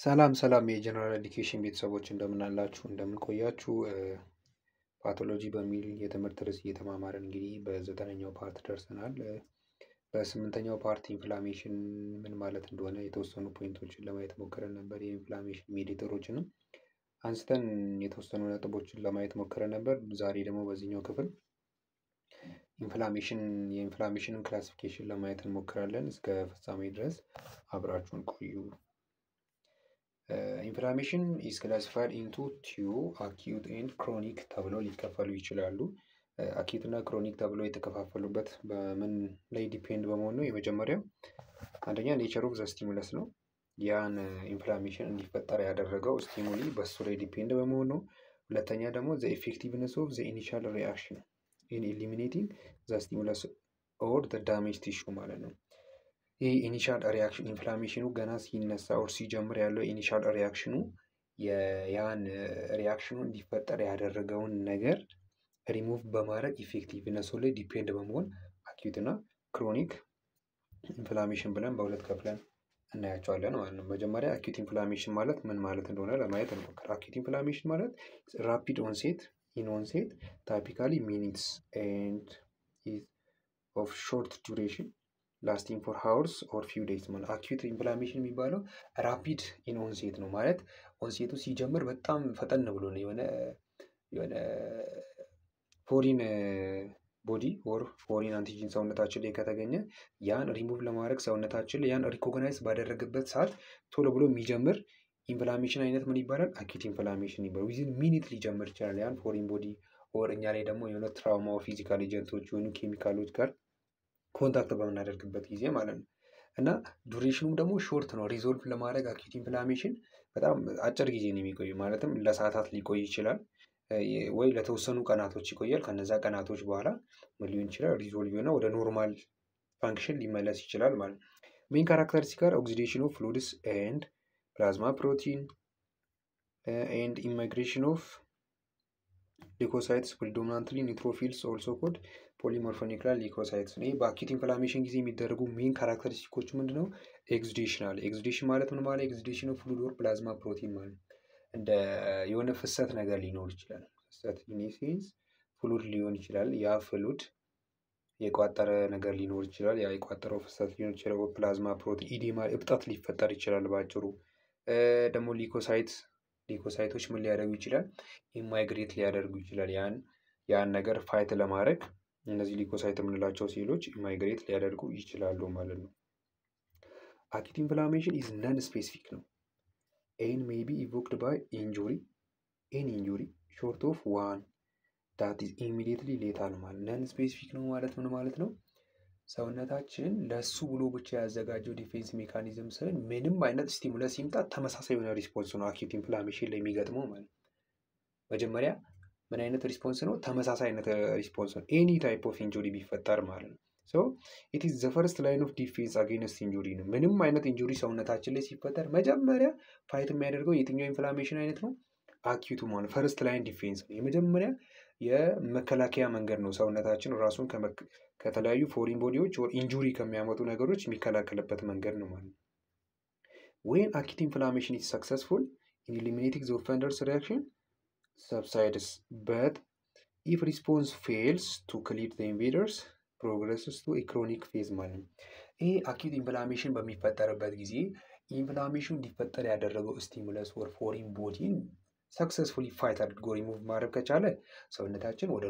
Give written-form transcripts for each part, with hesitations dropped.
ሰላም የጀነራል ኤዱኬሽን ቤተሰቦች እንደምን አላችሁ እንደምን ቆያችሁ? ፓቶሎጂ በሚል የትምህርት ርዕስ እየተማማርን እንግዲህ በዘጠነኛው ፓርት ደርሰናል። በስምንተኛው ፓርት ኢንፍላሜሽን ምን ማለት እንደሆነ የተወሰኑ ፖይንቶችን ለማየት ሞክረን ነበር። የኢንፍላሜሽን ሜዲተሮችንም አንስተን የተወሰኑ ነጥቦችን ለማየት ሞክረን ነበር። ዛሬ ደግሞ በዚህኛው ክፍል የኢንፍላሜሽንን ክላሲፊኬሽን ለማየት እንሞክራለን። እስከ ፍጻሜ ድረስ አብራችሁን ቆዩ። ኢንፍላሜሽን ኢዝ ክላሲፋይድ ኢንቱ ቱ አኪዩት ኤንድ ክሮኒክ ተብለው ሊከፈሉ ይችላሉ። አኪዩት እና ክሮኒክ ተብለው የተከፋፈሉበት በምን ላይ ዲፔንድ በመሆኑ ነው። የመጀመሪያው አንደኛ ኔቸር ኦፍ ዘ ስቲሙለስ ነው። ያን ኢንፍላሜሽን እንዲፈጠር ያደረገው ስቲሙሊ በሱ ላይ ዲፔንድ በመሆኑ ነው። ሁለተኛ ደግሞ ዘ ኢፌክቲቭነስ ኦፍ ዘ ኢኒሻል ሪአክሽን ኢን ኤሊሚኔቲንግ ዘ ስቲሙለስ ኦር ዘ ዳሜጅ ቲሹ ማለት ነው። ይህ ኢኒሻል ሪያክሽን ኢንፍላሜሽኑ ገና ሲነሳ ኦር ሲጀምር ያለው ኢኒሻል ሪያክሽኑ ያን ሪያክሽኑ እንዲፈጠር ያደረገውን ነገር ሪሙቭ በማድረግ ኢፌክቲቭነሱ ላይ ዲፔንድ በመሆን አኪዩት እና ክሮኒክ ኢንፍላሜሽን ብለን በሁለት ከፍለን እናያቸዋለን ማለት ነው። መጀመሪያ አኪዩት ኢንፍላሜሽን ማለት ምን ማለት እንደሆነ ለማየት እንሞክር። አኪዩት ኢንፍላሜሽን ማለት ራፒድ ኦንሴት ኢን ኦንሴት ታይፒካሊ ሚኒትስ ኤንድ ኦፍ ሾርት ዱሬሽን ላስቲንግ ፎር ሃወርስ ኦር ፊው ዴይዝ ማለት አኪዩት ኢንፍላሜሽን የሚባለው ራፒድ ኢን ኦንሴት ነው። ማለት ኦንሴቱ ሲጀምር በጣም ፈጠን ብሎ ነው የሆነ ፎሪን ቦዲ ኦር ፎሪን አንቲጂን ሰውነታችን ላይ ከተገኘ ያን ሪሙቭ ለማድረግ ሰውነታችን ላይ ያን ሪኮግናይዝ ባደረገበት ሰዓት ቶሎ ብሎ የሚጀምር ኢንፍላሜሽን አይነት ምን ይባላል? አኪዩት ኢንፍላሜሽን ይባላል። ዊዝን ሚኒት ሊጀምር ይችላል ያን ፎሪን ቦዲ ኦር እኛ ላይ ደግሞ የሆነ ትራውማ ኦር ፊዚካል ኤጀንቶች የሆኑ ኬሚካሎች ጋር ኮንታክት በምናደርግበት ጊዜ ማለት ነው። እና ዱሬሽኑም ደግሞ ሾርት ነው። ሪዞልቭ ለማድረግ አኪዩት ኢንፍላሜሽን በጣም አጭር ጊዜ ነው የሚቆየው። ማለትም ለሰዓታት ሊቆይ ይችላል ወይ ለተወሰኑ ቀናቶች ይቆያል። ከነዛ ቀናቶች በኋላ ምን ሊሆን ይችላል? ሪዞልቭ እና ወደ ኖርማል ፋንክሽን ሊመለስ ይችላል ማለት ነው። ሜን ካራክተሪስቲክ ጋር ኦክሲዴሽን ኦፍ ፍሉይድስ ኤንድ ፕላዝማ ፕሮቲን ኤንድ ኢሚግሬሽን ኦፍ ሊኮሳይትስ ፕሪዶሚናንትሊ ኒትሮፊልስ ኦልሶ ኮልድ ፖሊሞርፎኒክላር ሊኮሳይትስ ነው። በአኪዩት ኢንፍላሜሽን ጊዜ የሚደረጉ ሜን ካራክተሪስቲኮች ምንድነው? ኤክሱዴሽን አለ። ኤክሱዴሽን ማለት ምን ማለት? ኤክሱዴሽን ኦፍ ፍሉይድ ኦር ፕላዝማ ፕሮቲን ማለት እንደ የሆነ ፍሰት ነገር ሊኖር ይችላል። ፍሰት ኢኒሲንስ ፍሉይድ ሊሆን ይችላል። ያ ፍሉይድ የቋጠረ ነገር ሊኖር ይችላል። ያ የቋጠረው ፍሰት ሊሆን ይችላል። ፕላዝማ ፕሮቲን ኢዲማ እብጠት ሊፈጠር ይችላል። ባጭሩ ደግሞ ሊኮሳይቶች ምን ሊያደርጉ ይችላል? ኢማይግሬት ሊያደርጉ ይችላል። ያን ነገር ፋይት ለማድረግ እነዚህ ሊኮሳይት የምንላቸው ሴሎች ኢማይግሬት ሊያደርጉ ይችላሉ ማለት ነው። አኪዩት ኢንፍላሜሽን ኢዝ ነን ስፔሲፊክ ነው። ኤን ሜይ ቢ ኢቮክድ ባይ ኢንጁሪ ሾርት ኦፍ ዋን ዳት ኢዝ ኢሚዲየትሊ ሌታል ማለት ነን ስፔሲፊክ ነው ማለት ምን ማለት ነው? ሰውነታችን ለሱ ብሎ ብቻ ያዘጋጀው ዲፌንስ ሜካኒዝም ስን ምንም አይነት ስቲሙለስ ይምጣ ተመሳሳይ የሆነ ሪስፖንስ ነው አኪዩት ኢንፍላሜሽን ላይ የሚገጥመው ማለት ነው። መጀመሪያ ምን አይነት ሪስፖንስ ነው? ተመሳሳይ አይነት ሪስፖንስ ነው። ኤኒ ታይፕ ኦፍ ኢንጁሪ ቢፈጠር ማለት ነው። ሶ ኢት ኢዝ ዘ ፈርስት ላይን ኦፍ ዲፌንስ አጌንስት ኢንጁሪ ነው። ምንም አይነት ኢንጁሪ ሰውነታችን ላይ ሲፈጠር መጀመሪያ ፋይት የሚያደርገው የትኛው ኢንፍላሜሽን አይነት ነው? አኪዩቱ ማለት ፈርስት ላይን ዲፌንስ ነው። የመጀመሪያ የመከላከያ መንገድ ነው። ሰውነታችን ራሱን ከተለያዩ ፎሪን ቦዲዎች ወር ኢንጁሪ ከሚያመጡ ነገሮች የሚከላከልበት መንገድ ነው ማለት ነው። ዌን አኪዩት ኢንፍላሜሽን ኢዝ ሰክሰስፉል ኢን ኤሊሚኔቲንግ ዘ ኦፈንደርስ ሪአክሽን subsides, but if response fails to clear the invaders progresses to a chronic phase ማለት ነው። ይሄ አኪዩት ኢንፍላሜሽን በሚፈጠርበት ጊዜ ኢንፍላሜሽን እንዲፈጠር ያደረገው ስቲሙለስ ወር ፎሪን ቦዲን ሰክሰስፉሊ ፋይት አድርጎ ሪሙቭ ማድረግ ከቻለ ሰውነታችን ወደ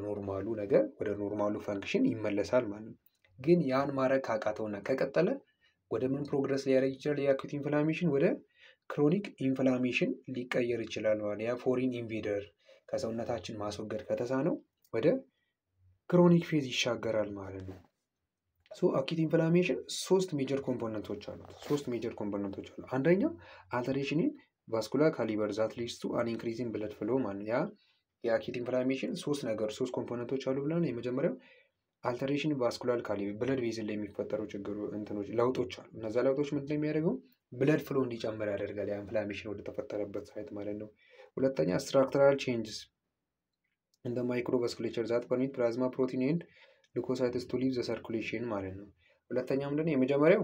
ኖርማሉ ፈንክሽን ይመለሳል ማለት ነው። ግን ያን ማድረግ ካቃተውና ከቀጠለ ወደ ምን ፕሮግረስ ሊያደርግ ይችላል? የአኪዩት ኢንፍላሜሽን ወደ ክሮኒክ ኢንፍላሜሽን ሊቀየር ይችላል ማለት ያ ፎሪን ኢንቬደር ከሰውነታችን ማስወገድ ከተሳነው ወደ ክሮኒክ ፌዝ ይሻገራል ማለት ነው። ሶ አኪዩት ኢንፍላሜሽን ሶስት ሜጀር ኮምፖነንቶች አሉት። አንደኛው አልተሬሽን ኢን ቫስኩላር ካሊበር ዛት ሊድስ ቱ አን ኢንክሪዝ ኢን ብለድ ፍሎ ማለት ያ የአኪዩት ኢንፍላሜሽን ሶስት ኮምፖነንቶች አሉ ብለን የመጀመሪያው አልተሬሽን ኢን ቫስኩላር ካሊበር ብለድ ቬዝል ላይ የሚፈጠሩ ለውጦች አሉ። እነዛ ለውጦች ምንድን ነው የሚያደርገው? ብለድ ፍሎ እንዲጨምር ያደርጋል። ያ ኢንፍላሜሽን ወደ ተፈጠረበት ሳይት ማለት ነው። ሁለተኛ ስትራክቸራል ቼንጅስ እንደ ማይክሮቫስኩሌቸር ዛት ፐርሚት ፕላዝማ ፕሮቲን ኤንድ ሊኮሳይትስ ቱ ሊቭ ዘ ሰርኩሌሽን ማለት ነው። ሁለተኛ ምንድነው? የመጀመሪያው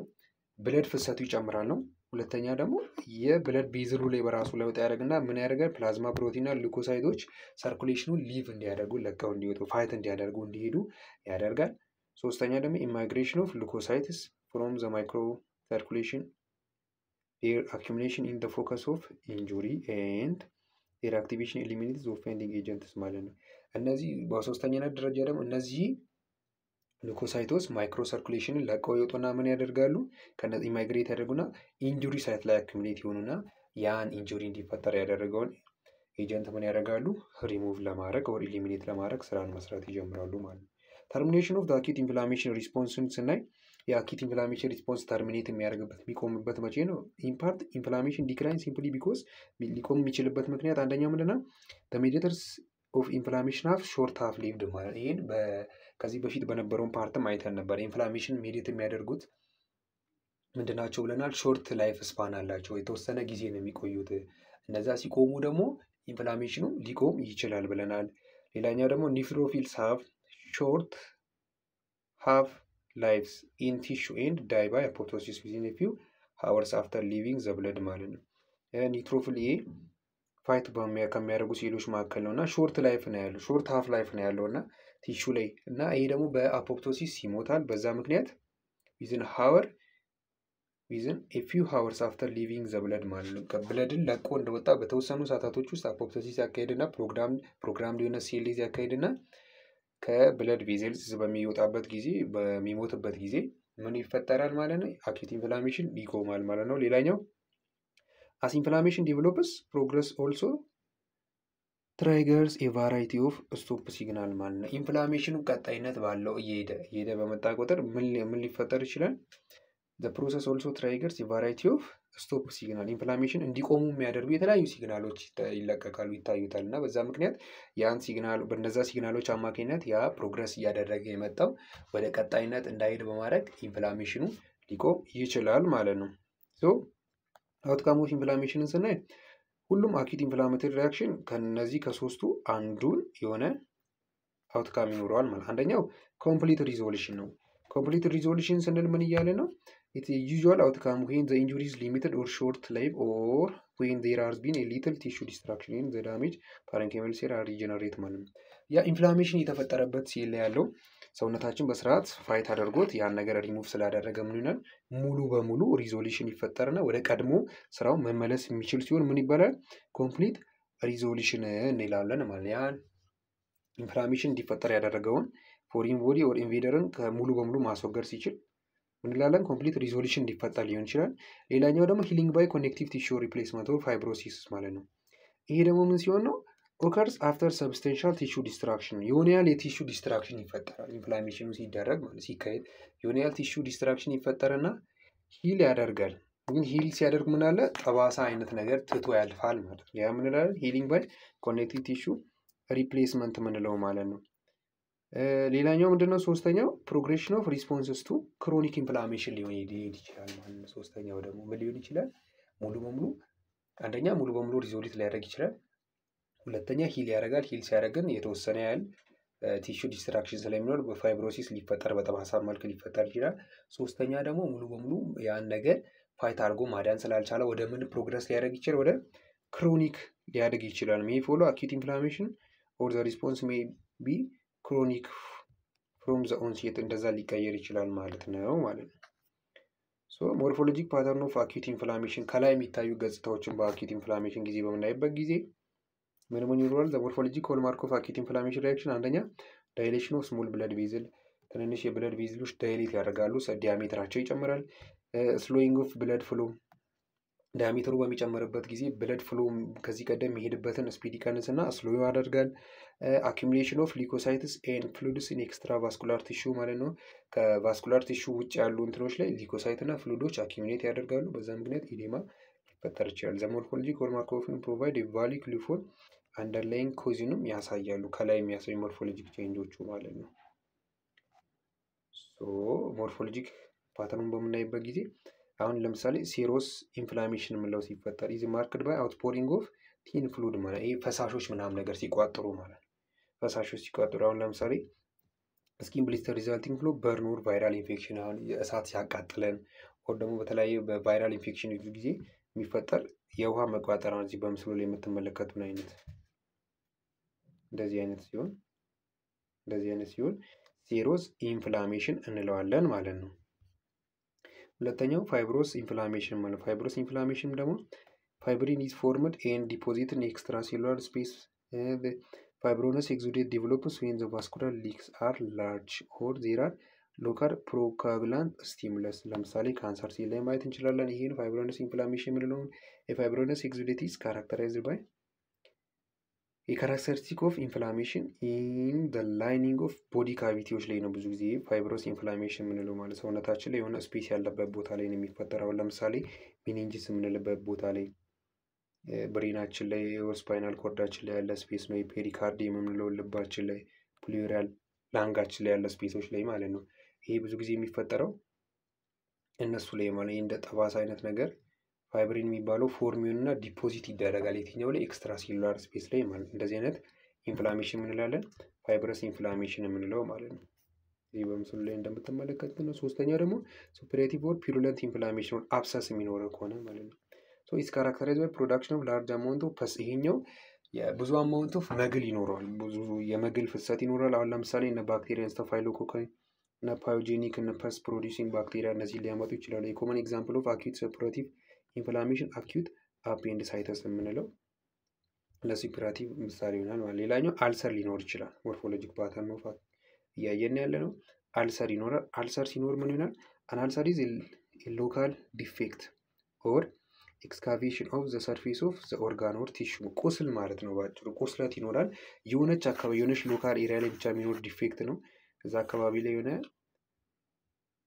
ብለድ ፍሰቱ ይጨምራል ነው። ሁለተኛ ደግሞ የብለድ ቤዝሉ ላይ በራሱ ለውጥ ያደርግና ምን ያደርጋል? ፕላዝማ ፕሮቲንና ሉኮሳይቶች ሰርኩሌሽኑን ሊቭ እንዲያደርጉ ለቀው እንዲወጡ ፋይት እንዲያደርጉ እንዲሄዱ ያደርጋል። ሶስተኛ ደግሞ ኢማይግሬሽን ኦፍ ሉኮሳይትስ ፍሮም ዘ ማይክሮ ሰርኩሌሽን their accumulation in the focus of injury and their activation eliminates the offending agents ማለት ነው። እነዚህ በሶስተኛነት ደረጃ ደግሞ እነዚህ ሉኮሳይቶስ ማይክሮ ሰርኩሌሽንን ለቀው ይወጡና ምን ያደርጋሉ? ከነዚህ ማይግሬት ያደርጉና ኢንጁሪ ሳይት ላይ አክሙሌት ይሆኑና ያን ኢንጁሪ እንዲፈጠር ያደረገውን ኤጀንት ምን ያደርጋሉ? ሪሙቭ ለማድረግ ወር ኢሊሚኔት ለማድረግ ስራን መስራት ይጀምራሉ ማለት ነው። ተርሚኔሽን ኦፍ አኪት ኢንፍላሜሽን ሪስፖንስን ስናይ የአኪት ኢንፍላሜሽን ሪስፖንስ ተርሚኔት የሚያደርግበት የሚቆምበት መቼ ነው? ኢምፓርት ኢንፍላሜሽን ዲክላይን ሲምፕሊ ቢኮዝ ሊቆም የሚችልበት ምክንያት አንደኛው ምንድነው? ሜዲተርስ ኦፍ ኢንፍላሜሽን ሃፍ ሾርት ሃፍ ሊቭድ ማለት ይሄን ከዚህ በፊት በነበረውን ፓርትም አይተን ነበር። ኢንፍላሜሽን ሜዲት የሚያደርጉት ምንድናቸው ብለናል? ሾርት ላይፍ ስፓን አላቸው፣ የተወሰነ ጊዜ ነው የሚቆዩት። እነዛ ሲቆሙ ደግሞ ኢንፍላሜሽኑ ሊቆም ይችላል ብለናል። ሌላኛው ደግሞ ኒፍሮፊልስ ሃቭ ሾርት ሃፍ ላይፍስ ኢን ቲሹ ኤንድ ዳይ ባይ አፖፕቶሲስ ዊዝን ኤ ፊው ሃወርስ አፍተር ሊቪንግ ዘ ብለድ ማለት ነው። ኒትሮፊል ኤ ፋይት ከሚያደርጉ ሴሎች መካከል ነው እና ሾርት ላይፍ ነው ያለው፣ ሾርት ሃፍ ላይፍ ነው ያለው እና ቲሹ ላይ እና ይሄ ደግሞ በአፖፕቶሲስ ይሞታል። በዛ ምክንያት ዊዝን ኤ ፊው ሃወርስ አፍተር ሊቪንግ ዘ ብለድ ማለት ነው። ብለድን ለቆ እንደወጣ በተወሰኑ ሰዓታቶች ውስጥ አፖፕቶሲስ ያካሄድና ፕሮግራም ሊሆነ ሴል ሊዝ ያካሄድና ከብለድ ቬዘልስ በሚወጣበት ጊዜ በሚሞትበት ጊዜ ምን ይፈጠራል ማለት ነው? አኪት ኢንፍላሜሽን ይቆማል ማለት ነው። ሌላኛው አስ ኢንፍላሜሽን ዲቨሎፕስ ፕሮግረስ ኦልሶ ትራይገርስ ኤ ቫራይቲ ኦፍ ስቶፕ ሲግናል ማለት ነው። ኢንፍላሜሽኑ ቀጣይነት ባለው እየሄደ በመጣ ቁጥር ምን ሊፈጠር ይችላል? ዘ ፕሮሰስ ኦልሶ ትራይገርስ ኤ ቫራይቲ ኦፍ ስቶፕ ሲግናል ኢንፍላሜሽን እንዲቆሙ የሚያደርጉ የተለያዩ ሲግናሎች ይለቀቃሉ፣ ይታዩታል እና በዛ ምክንያት ያን ሲግናል በነዛ ሲግናሎች አማካኝነት ያ ፕሮግረስ እያደረገ የመጣው ወደ ቀጣይነት እንዳይሄድ በማድረግ ኢንፍላሜሽኑ ሊቆም ይችላል ማለት ነው። ሶ አውትካም ኦፍ ኢንፍላሜሽንን ስናይ ሁሉም አኪት ኢንፍላሜተሪ ሪያክሽን ከነዚህ ከሶስቱ አንዱን የሆነ አውትካም ይኖረዋል ማለት። አንደኛው ኮምፕሊት ሪዞሉሽን ነው። ኮምፕሊት ሪዞሉሽን ስንል ምን እያለ ነው? It's a usual outcome when the injury is limited or short-lived or when there has been a little tissue destruction in the damage parenchymal cell are regenerate ማለት ነው። ያ ኢንፍላሜሽን የተፈጠረበት ሴል ላይ ያለው ሰውነታችን በስርዓት ፋይት አድርጎት ያን ነገር ሪሙቭ ስላደረገ ምን ይሆናል? ሙሉ በሙሉ ሪዞሉሽን ይፈጠርና ወደ ቀድሞ ስራው መመለስ የሚችል ሲሆን ምን ይባላል? ኮምፕሊት ሪዞሉሽን እንላለን ማለት ነው። ያን ኢንፍላሜሽን እንዲፈጠር ያደረገውን ፎሪን ቦዲ ኦር ኢንቬደርን ከሙሉ በሙሉ ማስወገድ ሲችል ምን እንላለን? ኮምፕሊት ሪዞሉሽን እንዲፈጠር ሊሆን ይችላል። ሌላኛው ደግሞ ሂሊንግ ባይ ኮኔክቲቭ ቲሹ ሪፕሌስመንት ኦር ፋይብሮሲስ ማለት ነው። ይሄ ደግሞ ምን ሲሆን ነው? ኦከርስ አፍተር ሰብስቴንሻል ቲሹ ዲስትራክሽን የሆነ ያህል የቲሹ ዲስትራክሽን ይፈጠራል። ኢንፍላሜሽኑ ሲደረግ ማለት ሲካሄድ የሆነ ያህል ቲሹ ዲስትራክሽን ይፈጠርና ሂል ያደርጋል። ግን ሂል ሲያደርግ ምን አለ? ጠባሳ አይነት ነገር ትቶ ያልፋል ማለት ነው። ያ ምን እንላለን? ሂሊንግ ባይ ኮኔክቲቭ ቲሹ ሪፕሌስመንት ምንለው ማለት ነው። ሌላኛው ምንድነው? ሶስተኛው ፕሮግሬሽን ኦፍ ሪስፖንስስ ቱ ክሮኒክ ኢንፍላሜሽን ሊሆን ይችላል ማለት ነው። ሶስተኛው ደግሞ ምን ሊሆን ይችላል? ሙሉ በሙሉ አንደኛ ሙሉ በሙሉ ሪዞሉት ሊያደርግ ይችላል። ሁለተኛ ሂል ያደርጋል። ሂል ሲያደርግን የተወሰነ ያህል ቲሹ ዲስትራክሽን ስለሚኖር በፋይብሮሲስ ሊፈጠር በጠባሳ መልክ ሊፈጠር ይችላል። ሶስተኛ ደግሞ ሙሉ በሙሉ ያን ነገር ፋይት አድርጎ ማዳን ስላልቻለ ወደ ምን ፕሮግረስ ሊያደርግ ይችላል? ወደ ክሮኒክ ሊያደርግ ይችላል። ሜይ ፎሎ አኪት ኢንፍላሜሽን ኦር ዘ ሪስፖንስ ሜይ ቢ ክሮኒክ ፍሮም ዘ ኦንሴት እንደዛ ሊቀየር ይችላል ማለት ነው ማለት ነው። ሶ ሞርፎሎጂክ ፓተርን ኦፍ አኪት ኢንፍላሜሽን ከላይ የሚታዩ ገጽታዎችን በአኪት ኢንፍላሜሽን ጊዜ በምናይበት ጊዜ ምን ይኖራል? ዘ ሞርፎሎጂክ ሆልማርክ ኦፍ አኪት ኢንፍላሜሽን ሪያክሽን አንደኛ ዳይሌሽን ኦፍ ስሞል ብለድ ቬዝል ትንንሽ የብለድ ቬዝሎች ዳይሌት ያደርጋሉ፣ ዲያሜትራቸው ይጨምራል። ስሎዊንግ ኦፍ ብለድ ፍሎ ዳያሜትሩ በሚጨምርበት ጊዜ ብለድ ፍሎ ከዚህ ቀደም የሚሄድበትን ስፒድ ይቀንስና ስሎ ያደርጋል። አኪሙሌሽን ኦፍ ሊኮሳይትስ ኤንድ ፍሉድስ ኢን ኤክስትራ ቫስኩላር ቲሹ ማለት ነው። ከቫስኩላር ቲሹ ውጭ ያሉ እንትኖች ላይ ሊኮሳይት እና ፍሉዶች አኪሙሌት ያደርጋሉ። በዛ ምክንያት ኢዴማ ሊፈጠር ይችላል። ዘ ሞርፎሎጂክ ሆልማርክ ኦፍ ፕሮቫይድ ቫሊክ ሊፎን አንደርላይንግ ኮዚንም ያሳያሉ። ከላይ የሚያሳዩ ሞርፎሎጂክ ቼንጆቹ ማለት ነው። ሶ ሞርፎሎጂክ ፓተርኑን በምናይበት ጊዜ አሁን ለምሳሌ ሴሮስ ኢንፍላሜሽን የምንለው ሲፈጠር ኢዝ ማርክድ ባይ አውትፖሪንግ ኦፍ ቲን ፍሉድ ማለት ይሄ ፈሳሾች ምናምን ነገር ሲቋጥሩ ማለት ነው። ፈሳሾች ሲቋጥሩ አሁን ለምሳሌ ስኪን ብሊስተር ሪዛልቲንግ ፍሎ በርን ኦር ቫይራል ኢንፌክሽን አሁን የእሳት ሲያቃጥለን ኦር ደግሞ በተለያየ በቫይራል ኢንፌክሽን ጊዜ የሚፈጠር የውሃ መቋጠር ነው። እዚህ በምስሉ ላይ የምትመለከቱን አይነት እንደዚህ አይነት ሲሆን ሴሮስ ኢንፍላሜሽን እንለዋለን ማለት ነው። ሁለተኛው ፋይብሮስ ኢንፍላሜሽን ማለት ፋይብሮስ ኢንፍላሜሽን ደግሞ ፋይብሪን ኢዝ ፎርምድ ኤንድ ዲፖዚትድ ኢን ኤክስትራሴሉላር ስፔስ ፋይብሮነስ ኤግዙዴት ዴቨሎፕስ ዌን ዘ ቫስኩላር ሊክስ አር ላርጅ ኦር ዜር አር ሎካል ፕሮኮአጉላንት ስቲሙለስ። ለምሳሌ ካንሰር ሴል ላይ ማየት እንችላለን። ይሄን ፋይብሮነስ ኢንፍላሜሽን የምንለውን የፋይብሮነስ ኤግዙዴት ኢዝ ካራክተራይዝድ ባይ የካራክተሪስቲክ ኦፍ ኢንፍላሜሽን ኢን ዘ ላይኒንግ ኦፍ ቦዲ ካቪቲዎች ላይ ነው ብዙ ጊዜ ፋይብሮስ ኢንፍላሜሽን የምንለው ማለት ሰውነታችን ላይ የሆነ ስፔስ ያለበት ቦታ ላይ ነው የሚፈጠረው። ለምሳሌ ሚኒንጂስ የምንልበት ቦታ ላይ፣ ብሬናችን ላይ፣ ስፓይናል ኮርዳችን ላይ ያለ ስፔስ ነው። የፔሪካርዲየም የምንለው ልባችን ላይ፣ ፕሉራል ላንጋችን ላይ ያለ ስፔሶች ላይ ማለት ነው። ይሄ ብዙ ጊዜ የሚፈጠረው እነሱ ላይ ማለት እንደ ጠባሳ አይነት ነገር ፋይብሪን የሚባለው ፎርሚዮን እና ዲፖዚት ይደረጋል የትኛው ላይ ኤክስትራ ሴሉላር ስፔስ ላይ ማለት ነው። እንደዚህ አይነት ኢንፍላሜሽን የምንላለን ፋይብረስ ኢንፍላሜሽን የምንለው ማለት ነው። ይህ በምስሉ ላይ እንደምትመለከቱት ነው። ሶስተኛው ደግሞ ሱፐሬቲቭ ኦር ፒሩለንት ኢንፍላሜሽን ኦር አብሰስ የሚኖረው ከሆነ ማለት ነው። ሶ ኢትስ ካራክተራይዝድ ባይ ፕሮዳክሽን ኦፍ ላርጅ አማውንት ኦፍ ፐስ። ይሄኛው ብዙ አማውንት ኦፍ መግል ይኖረዋል፣ ብዙ የመግል ፍሰት ይኖራል። አሁን ለምሳሌ እነ ባክቴሪያ ስታፋይሎኮካይ እና ፓዮጄኒክ እና ፐስ ፕሮዲውሲንግ ባክቴሪያ እነዚህ ሊያመጡ ይችላሉ። የኮመን ኤግዛምፕል ኦፍ አኪዩት ሱፐሬቲቭ ኢንፍላሜሽን አኪዩት አፔንዲሳይተስ የምንለው ለሱፐሬቲቭ ምሳሌ ይሆናል ማለት። ሌላኛው አልሰር ሊኖር ይችላል። ሞርፎሎጂክ ፓተርን ኦፍ እያየን ያለ ነው። አልሰር ይኖራል። አልሰር ሲኖር ምን ይሆናል? አን አልሰር ኢዝ ሎካል ዲፌክት ኦር ኤክስካቬሽን ኦፍ ዘ ሰርፌስ ኦፍ ዘ ኦርጋን ኦር ቲሹ፣ ቁስል ማለት ነው ባጭሩ። ቁስለት ይኖራል። የሆነች አካባቢ የሆነች ሎካል ኤሪያ ላይ ብቻ የሚኖር ዲፌክት ነው። እዛ አካባቢ ላይ የሆነ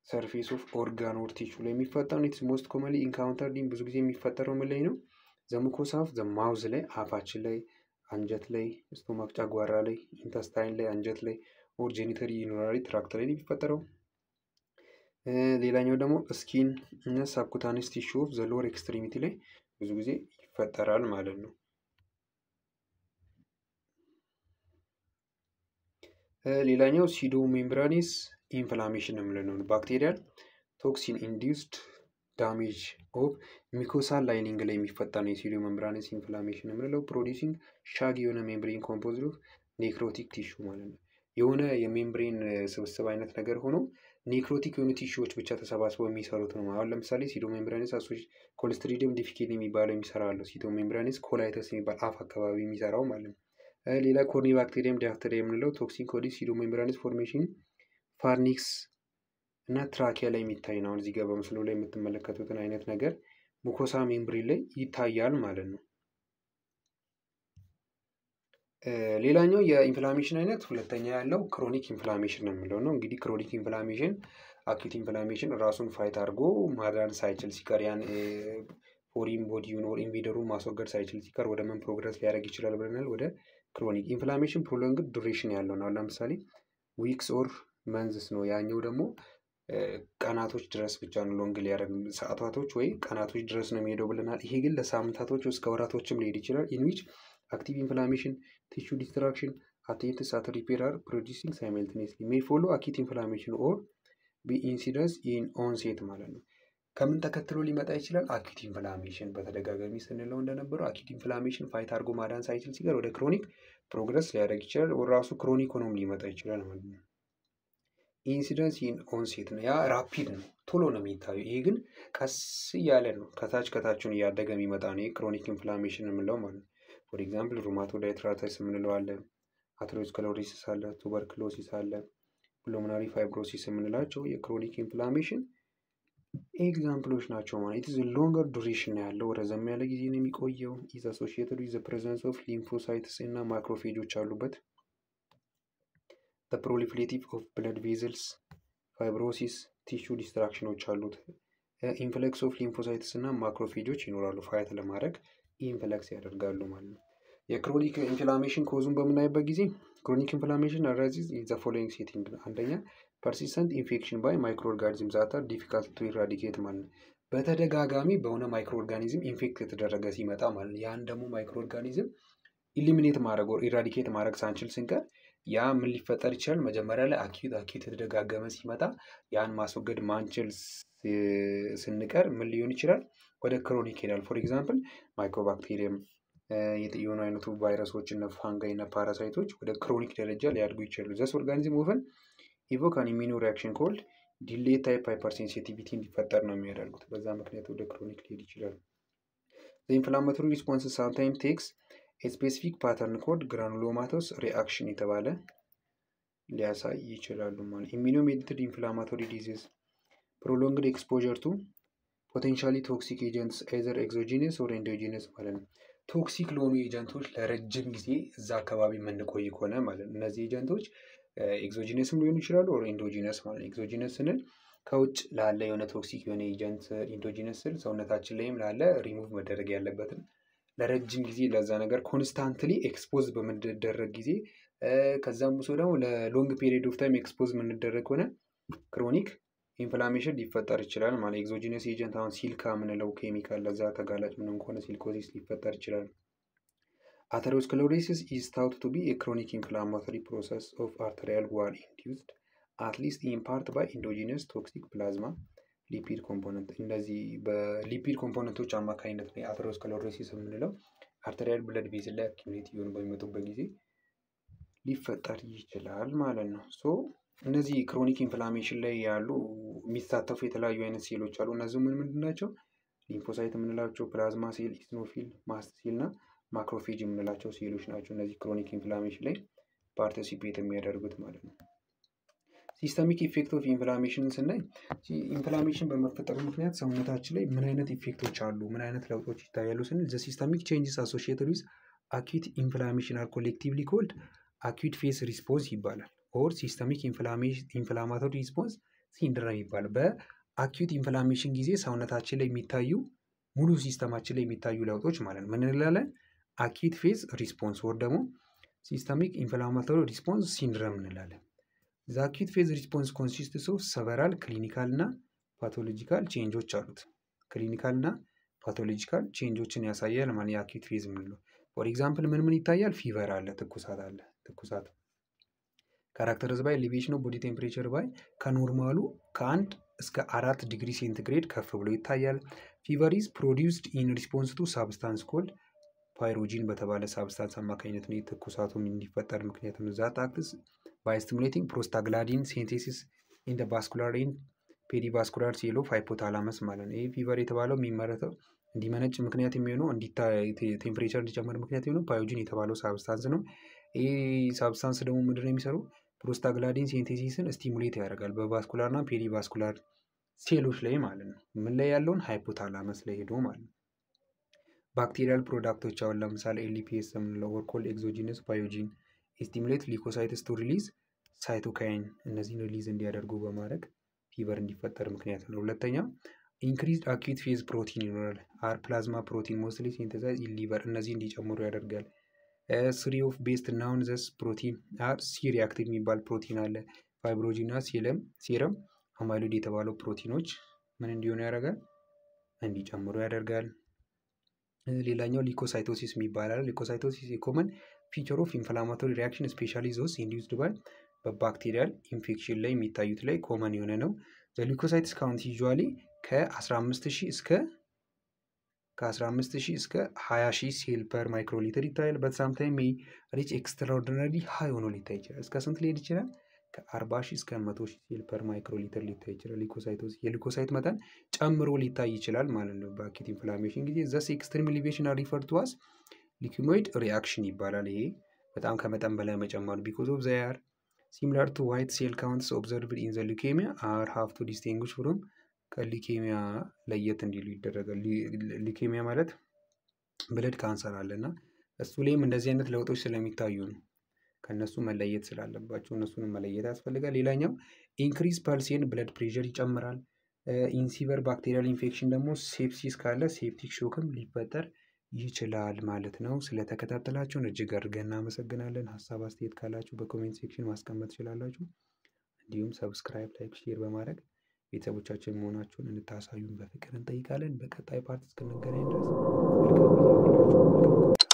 ሰርፌስ ኦፍ ኦርጋን ኦር ቲሹ ላይ የሚፈጠረው ኢትስ ሞስት ኮመንሊ ኢንካውንተርድ ብዙ ጊዜ የሚፈጠረው ምን ላይ ነው? ዘ ሙኮሳ ኦፍ ዘ ማውዝ ላይ፣ አፋችን ላይ፣ አንጀት ላይ፣ ስቶማክ ጨጓራ ላይ፣ ኢንተስታይን ላይ፣ አንጀት ላይ ኦር ጄኒተሪ ዩሪናሪ ትራክት ላይ የሚፈጠረው። ሌላኛው ደግሞ ስኪን እና ሳብኩታኒስ ቲሹ ኦፍ ዘ ሎወር ኤክስትሪሚቲ ላይ ብዙ ጊዜ ይፈጠራል ማለት ነው። ሌላኛው ሲዶ ሜምብራኒስ ኢንፍላሜሽን የምንለው ነው። ባክቴሪያል ቶክሲን ኢንዲውስድ ዳሜጅ ኦፍ ሚኮሳል ላይኒንግ ላይ የሚፈጠር ነው የሲዶ ሜምብራኒስ ኢንፍላሜሽን የምንለው። ፕሮዲሲንግ ሻግ የሆነ ሜምብሬን ኮምፖዝድ ኦፍ ኔክሮቲክ ቲሹ ማለት ነው። የሆነ የሜምብሬን ስብስብ አይነት ነገር ሆኖ ኔክሮቲክ የሆኑ ቲሹዎች ብቻ ተሰባስበው የሚሰሩት ነው። አሁን ለምሳሌ ሲዶ ሜምብራኒስ ኮልስትሪዲየም ዲፊኬት የሚባለው የሚሰራ አለው። ሲዶ ሜምብራኒስ ኮላይተስ የሚባል አፍ አካባቢ የሚሰራው ማለት ነው። ሌላ ኮርኒ ባክቴሪየም ዲያፍቴሪያ የምንለው ቶክሲን ኮዲስ ሲዶ ሜምብራኒስ ፎርሜሽን ፋርኒክስ እና ትራኪያ ላይ የሚታይ ነው። እዚህ ጋር በምስሉ ላይ የምትመለከቱትን አይነት ነገር ሙኮሳ ሜምብሬን ላይ ይታያል ማለት ነው። ሌላኛው የኢንፍላሜሽን አይነት ሁለተኛ ያለው ክሮኒክ ኢንፍላሜሽን የምንለው ነው። እንግዲህ ክሮኒክ ኢንፍላሜሽን አኪዩት ኢንፍላሜሽን ራሱን ፋይት አድርጎ ማዳን ሳይችል ሲቀር ያን ፎሪን ቦዲውን ኦር ኢንቬደሩን ማስወገድ ሳይችል ሲቀር ወደ ምን ፕሮግረስ ሊያደርግ ይችላል ብለናል? ወደ ክሮኒክ ኢንፍላሜሽን ፕሮሎንግድ ዱሬሽን ያለው ነው። ለምሳሌ ዊክስ ኦር መንዝስ ነው። ያኛው ደግሞ ቀናቶች ድረስ ብቻ ነው ሎንግ ሊያደርግ ሰዓታቶች ወይ ቀናቶች ድረስ ነው የሚሄደው ብለናል። ይሄ ግን ለሳምንታቶች እስከ ወራቶችም ሊሄድ ይችላል። ኢን ዊች አክቲቭ ኢንፍላሜሽን ቲሹ ዲስትራክሽን አቴንትስ አት ሪፔር አር ፕሮዲውሲንግ ሳይመልቴኒየስሊ ሜይ ፎሎ አኪዩት ኢንፍላሜሽን ኦር ቢ ኢንሲደንስ ኢን ኦንሴት ማለት ነው። ከምን ተከትሎ ሊመጣ ይችላል? አኪዩት ኢንፍላሜሽን በተደጋጋሚ ስንለው እንደነበረው አኪዩት ኢንፍላሜሽን ፋይት አድርጎ ማዳን ሳይችል ሲቀር ወደ ክሮኒክ ፕሮግረስ ሊያደርግ ይችላል። ራሱ ክሮኒክ ሆኖም ሊመጣ ይችላል ማለት ነው። ኢንሲደንስ ኢን ኦንሴት ነው። ያ ራፒድ ነው፣ ቶሎ ነው የሚታየው። ይሄ ግን ቀስ እያለ ነው ከታችን እያደገ የሚመጣ ነው። ክሮኒክ ኢንፍላሜሽን የምንለው ማለት ነው። ፎር ኤግዛምፕል ሩማቶይድ አርትራይተስ የምንለው አለ፣ አተሮስክለሮሲስ አለ፣ ቱበርክሎሲስ አለ፣ ፑልሞናሪ ፋይብሮሲስ የምንላቸው የክሮኒክ ኢንፍላሜሽን ኤግዛምፕሎች ናቸው ማለት ነው። ሎንገር ዱሬሽን ያለው ረዘም ያለ ጊዜ ነው የሚቆየው። ኢዝ አሶሺየትድ ዊዝ ዘ ፕሬዘንስ ኦፍ ሊምፎሳይትስ እና ማክሮፌጆች አሉበት። ፕሮሊፍሬቲቭ ኦፍ ብለድ ቬዝልስ፣ ፋይብሮሲስ፣ ቲሹ ዲስትራክሽኖች አሉት። ኢንፍለክስ ኦፍ ሊምፎሳይትስ እና ማክሮፌጆች ይኖራሉ። ፋይት ለማድረግ ኢንፍለክስ ያደርጋሉ ማለት ነው። የክሮኒክ ኢንፍላሜሽን ኮዙን በምናይበት ጊዜ ክሮኒክ ኢንፍላሜሽን አራይዝስ ኢን ዘ ፎሎዊንግ ሴቲንግ። አንደኛ ፐርሲስተንት ኢንፌክሽን ባይ ማይክሮ ኦርጋኒዝም ዛት አር ዲፊካልት ቱ ኢራዲኬት ማለት ነው። በተደጋጋሚ በሆነ ማይክሮ ኦርጋኒዝም ኢንፌክት የተደረገ ሲመጣ ማለት ነው። ያን ደግሞ ማይክሮ ኦርጋኒዝም ኢሊሚኔት ማድረግ ኦር ኢራዲኬት ማድረግ ሳንችል ስንቀር ያ ምን ሊፈጠር ይችላል? መጀመሪያ ላይ አኪዩት የተደጋገመ ሲመጣ ያን ማስወገድ ማንችል ስንቀር ምን ሊሆን ይችላል? ወደ ክሮኒክ ይሄዳል። ፎር ኤግዛምፕል ማይክሮባክቴሪየም የሆኑ አይነቱ ቫይረሶች እና ፋንጋይ እና ፓራሳይቶች ወደ ክሮኒክ ደረጃ ሊያድጉ ይችላሉ። ዘስ ኦርጋኒዝም ኦፈን ኢቮክ አን ኢሚኖ ሪያክሽን ኮልድ ዲሌይ ታይፕ ሃይፐርሴንሲቲቪቲ እንዲፈጠር ነው የሚያደርጉት። በዛ ምክንያት ወደ ክሮኒክ ሊሄድ ይችላል። ኢንፍላማቶሪ ሪስፖንስ ሳምታይም ቴክስ ስፔሲፊክ ፓተርን ኮድ ግራኑሎማቶስ ሪአክሽን የተባለ ሊያሳይ ይችላሉ ማለት። ኢሚኖ ሜዲትድ ኢንፍላማቶሪ ዲዚዝ ፕሮሎንግድ ኤክስፖዠር ቱ ፖቴንሻሊ ቶክሲክ ኤጀንትስ ኤዘር ኤግዞጂነስ ኦር ኤንዶጂነስ ማለት ነው። ቶክሲክ ለሆኑ ኤጀንቶች ለረጅም ጊዜ እዛ አካባቢ የምንቆይ ከሆነ ማለት ነው። እነዚህ ኤጀንቶች ኤግዞጂነስም ሊሆኑ ይችላሉ ኦር ኤንዶጂነስ ማለት ነው። ኤግዞጂነስ ስንል ከውጭ ላለ የሆነ ቶክሲክ የሆነ ኤጀንት፣ ኢንዶጂነስ ስል ሰውነታችን ላይም ላለ ሪሙቭ መደረግ ያለበትን ለረጅም ጊዜ ለዛ ነገር ኮንስታንትሊ ኤክስፖዝ በምንደረግ ጊዜ ከዛም ብሶ ደግሞ ለሎንግ ፔሪድ ኦፍ ታይም ኤክስፖዝ የምንደረግ ሆነ ክሮኒክ ኢንፍላሜሽን ሊፈጠር ይችላል ማለት። ኤግዞጂነስ ኤጀንት አሁን ሲልካ የምንለው ኬሚካል ለዛ ተጋላጭ ምንም ከሆነ ሲልኮሲስ ሊፈጠር ይችላል። አተሮስክለሮሲስ ኢዝ ታውት ቱ ቢ ኤ ክሮኒክ ኢንፍላማቶሪ ፕሮሰስ ኦፍ አርተሪያል ዋል ኢንዲዩስድ at least in part by endogenous toxic plasma ሊፒድ ኮምፖነንት። እነዚህ በሊፒድ ኮምፖነንቶች አማካኝነት ነው አተሮስክለሮሲስ የምንለው አርተሪያል ብለድ ቬዝል ላይ አኪሙሌት እየሆኑ በሚመጡበት ጊዜ ሊፈጠር ይችላል ማለት ነው። ሶ እነዚህ ክሮኒክ ኢንፍላሜሽን ላይ ያሉ የሚሳተፉ የተለያዩ አይነት ሴሎች አሉ። እነዚህ ምንድን ናቸው? ሊምፎሳይት የምንላቸው፣ ፕላዝማ ሴል፣ ኢስኖፊል፣ ማስት ሴል እና ማክሮፌጅ የምንላቸው ሴሎች ናቸው። እነዚህ ክሮኒክ ኢንፍላሜሽን ላይ ፓርቲሲፔት የሚያደርጉት ማለት ነው። ሲስተሚክ ኢፌክት ኦፍ ኢንፍላሜሽን ስናይ ኢንፍላሜሽን በመፈጠሩ ምክንያት ሰውነታችን ላይ ምን አይነት ኢፌክቶች አሉ፣ ምን አይነት ለውጦች ይታያሉ ስንል ዘ ሲስተሚክ ቼንጅስ አሶሺየትድ ዊዝ አኪዩት ኢንፍላሜሽን አር ኮሌክቲቭሊ ኮልድ አኪዩት ፌስ ሪስፖንስ ይባላል። ኦር ሲስተሚክ ኢንፍላማቶሪ ሪስፖንስ ሲንድረም ይባላል። በአኪዩት ኢንፍላሜሽን ጊዜ ሰውነታችን ላይ የሚታዩ ሙሉ ሲስተማችን ላይ የሚታዩ ለውጦች ማለት ነው ምን እንላለን? አኪዩት ፌስ ሪስፖንስ ወር ደግሞ ሲስተሚክ ኢንፍላማቶሪ ሪስፖንስ ሲንድረም እንላለን። ዘ አኪዩት ፌዝ ሪስፖንስ ኮንሲስትስ ኦፍ ሰቨራል ክሊኒካል እና ፓቶሎጂካል ቼንጆች አሉት። ክሊኒካል እና ፓቶሎጂካል ቼንጆችን ያሳያል ማለት የአኪዩት ፌዝ የምንለው። ፎር ኤግዛምፕል ምን ይታያል? ፊቨር አለ፣ ትኩሳት አለ። ትኩሳት ካራክተርዝ ባይ ኤሌቬሽን ኦፍ ቦዲ ቴምፕሬቸር ባይ ከኖርማሉ ከ1 እስከ 4 ዲግሪ ሴንቲግሬድ ከፍ ብሎ ይታያል። ፊቨር ኢዝ ፕሮዲውስድ ኢን ሪስፖንስ ቱ ሳብስታንስ ኮልድ ፓይሮጂን በተባለ ሳብስታንስ አማካኝነት ነው ትኩሳቱም እንዲፈጠር ምክንያት ነው። ዛት አክትስ by stimulating prostaglandin synthesis in the vascular and perivascular cell of hypothalamus ማለት ነው። ይሄ ፊቨር የተባለው የሚመረተው እንዲመነጭ ምክንያት የሚሆነው ቴምፕሬቸር እንዲጨምር ምክንያት የሚሆነው ፓዮጂን የተባለው ሳብስታንስ ነው። ይሄ ሳብስታንስ ደግሞ ምንድን ነው የሚሰሩ? ፕሮስታግላንዲን ሲንቴሲስን ስቲሙሌት ያደርጋል በቫስኩላር እና ፔሪቫስኩላር ሴሎች ላይ ማለት ነው። ምን ላይ ያለውን? ሃይፖታላመስ ላይ ሄዶ ማለት ነው። ባክቴሪያል ፕሮዳክቶች አሁን ለምሳሌ ኤልፒኤስ የምንለው ወር ኮልድ ኤግዞጂነስ ፓዮጂን ስቲሙሌት ሊኮሳይትስ ቱ ሪሊዝ ሳይቶካይን እነዚህን ሪሊዝ እንዲያደርጉ በማድረግ ፊቨር እንዲፈጠር ምክንያት ነው። ሁለተኛ ኢንክሪዝድ አኪዩት ፌዝ ፕሮቲን ይኖራል። አር ፕላዝማ ፕሮቲን ሞስትሊ ሲንተሳይዝ ኢን ሊቨር እነዚህ እንዲጨምሩ ያደርጋል። ስሪ ኦፍ ቤስት ናውን ዘስ ፕሮቲን አር ሲ ሪአክቲቭ የሚባል ፕሮቲን አለ። ፋይብሮጂን እና ሴረም አማይሎይድ የተባለው ፕሮቲኖች ምን እንዲሆኑ ያደርጋል? እንዲጨምሩ ያደርጋል። ሌላኛው ሊኮሳይቶሲስ የሚባል አለ። ሊኮሳይቶሲስ የኮመን ፊቸር ኦፍ ኢንፍላማቶሪ ሪያክሽን ስፔሻሊ ዞስ ኢንዲዩስድ ባይ በባክቴሪያል ኢንፌክሽን ላይ የሚታዩት ላይ ኮመን የሆነ ነው። ሊኮሳይትስ ካውንት ዩዥዋሊ ከ15000 እስከ 20000 ሴል ፐር ማይክሮሊትር ይታያል። በሳምታይም ሪች ኤክስትራኦርዲናሪ ሃይ ሆኖ ሊታይ ይችላል። እስከ ስንት ሊሄድ ይችላል? ከ40000 እስከ 100000 ሴል ፐር ማይክሮሊትር ሊታይ ይችላል። ሊኮሳይቶሲስ የሊኮሳይት መጠን ጨምሮ ሊታይ ይችላል ማለት ነው በአኪዩት ኢንፍላሜሽን ጊዜ። ዘስ ኤክስትሪም ኤሌቬሽን አር ሪፈርድ ቱ አስ ሊኩሞይድ ሪአክሽን ይባላል። ይሄ በጣም ከመጠን በላይ መጨመሩ ቢኮዝ ኦፍ ዘይ አር ሲሚላር ቱ ዋይት ሴል ካውንትስ ኦብዘርቭድ ኢን ዘ ሊኬሚያ አር ሃቭ ቱ ዲስቲንጉሽ ፍሮም ከሊኬሚያ ለየት እንዲሉ ይደረጋል። ሊኬሚያ ማለት ብለድ ካንሰር አለና እሱ ላይም እንደዚህ አይነት ለውጦች ስለሚታዩ ነው ከነሱ መለየት ስላለባቸው እነሱንም መለየት ያስፈልጋል። ሌላኛው ኢንክሪዝ ፐልሴን ብለድ ፕሬሸር ይጨምራል። ኢንሲቨር ባክቴሪያል ኢንፌክሽን ደግሞ ሴፕሲስ ካለ ሴፕቲክ ሾክም ሊፈጠር ይችላል ማለት ነው። ስለተከታተላችሁን እጅግ አድርገን እናመሰግናለን። ሀሳብ አስተያየት ካላችሁ በኮሜንት ሴክሽን ማስቀመጥ ትችላላችሁ። እንዲሁም ሰብስክራይብ፣ ላይክ፣ ሼር በማድረግ ቤተሰቦቻችን መሆናችሁን እንድታሳዩን በፍቅር እንጠይቃለን። በቀጣይ ፓርት እስክንገናኝ ድረስ መልካም ጊዜ ይሁንላችሁ።